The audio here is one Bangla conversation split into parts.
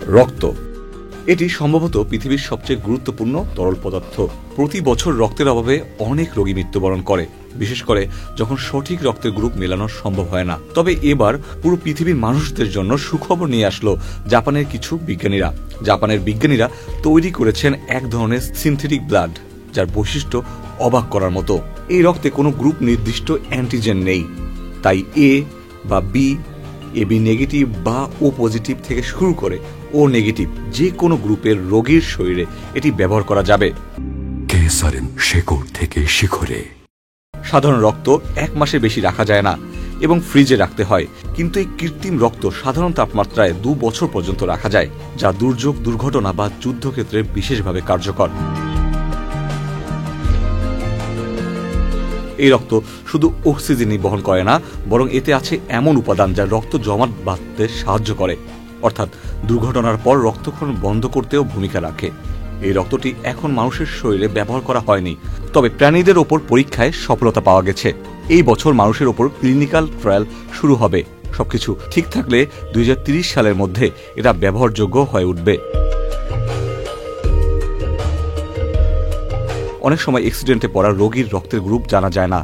রক্ত এটি সম্ভবত পৃথিবীর সবচেয়ে গুরুত্বপূর্ণ তরল পদার্থ। প্রতি বছর রক্তের অভাবে অনেক রোগী মৃত্যুবরণ করে, বিশেষ করে যখন সঠিক রক্তের গ্রুপ মেলানো সম্ভব হয় না। তবে এবার পুরো পৃথিবীর মানুষদের জন্য সুখবর নিয়ে আসলো জাপানের কিছু বিজ্ঞানীরা। জাপানের বিজ্ঞানীরা তৈরি করেছেন এক ধরনের সিনথেটিক ব্লাড, যার বৈশিষ্ট্য অবাক করার মতো। এই রক্তে কোনো গ্রুপ নির্দিষ্ট অ্যান্টিজেন নেই, তাই এ বা বি, এবি নেগেটিভ বা ও পজিটিভ থেকে শুরু করে ও নেগেটিভ যে কোনো গ্রুপের রোগীর শরীরে এটি ব্যবহার করা যাবে। শেকড় থেকে শিখরে সাধারণ রক্ত 1 মাসের বেশি রাখা যায় না এবং ফ্রিজে রাখতে হয়, কিন্তু এই কৃত্রিম রক্ত সাধারণ তাপমাত্রায় 2 বছর পর্যন্ত রাখা যায়, যা দুর্যোগ, দুর্ঘটনা বা যুদ্ধক্ষেত্রে বিশেষভাবে কার্যকর। এই রক্ত শুধু অক্সিজেনই বহন করে না, বরং এতে আছে এমন উপাদান যা রক্ত জমাট বাঁধতে সাহায্য করে, অর্থাৎ দুর্ঘটনার পর রক্তক্ষরণ বন্ধ করতেও ভূমিকা রাখে। এই রক্তটি এখন মানুষের শরীরে ব্যবহার করা হয়নি, তবে প্রাণীদের ওপর পরীক্ষায় সফলতা পাওয়া গেছে। এই বছর মানুষের ওপর ক্লিনিক্যাল ট্রায়াল শুরু হবে। সবকিছু ঠিক থাকলে 2030 সালের মধ্যে এটা ব্যবহারযোগ্য হয়ে উঠবে। অনেক সময় অ্যাক্সিডেন্টে পড়া রোগীর রক্তের গ্রুপ জানা যায় না।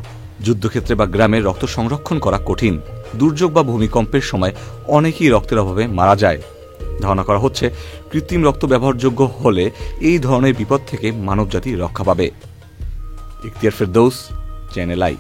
যুদ্ধক্ষেত্রে বা গ্রামে রক্ত সংরক্ষণ করা কঠিন। দুর্যোগ বা ভূমিকম্পের সময় অনেকেই রক্তের অভাবে মারা যায়। ধারণা করা হচ্ছে কৃত্রিম রক্ত ব্যবহারযোগ্য হলে এই ধরনের বিপদ থেকে মানবজাতি রক্ষা পাবে। Ikhtiyar Ferdous, channel I.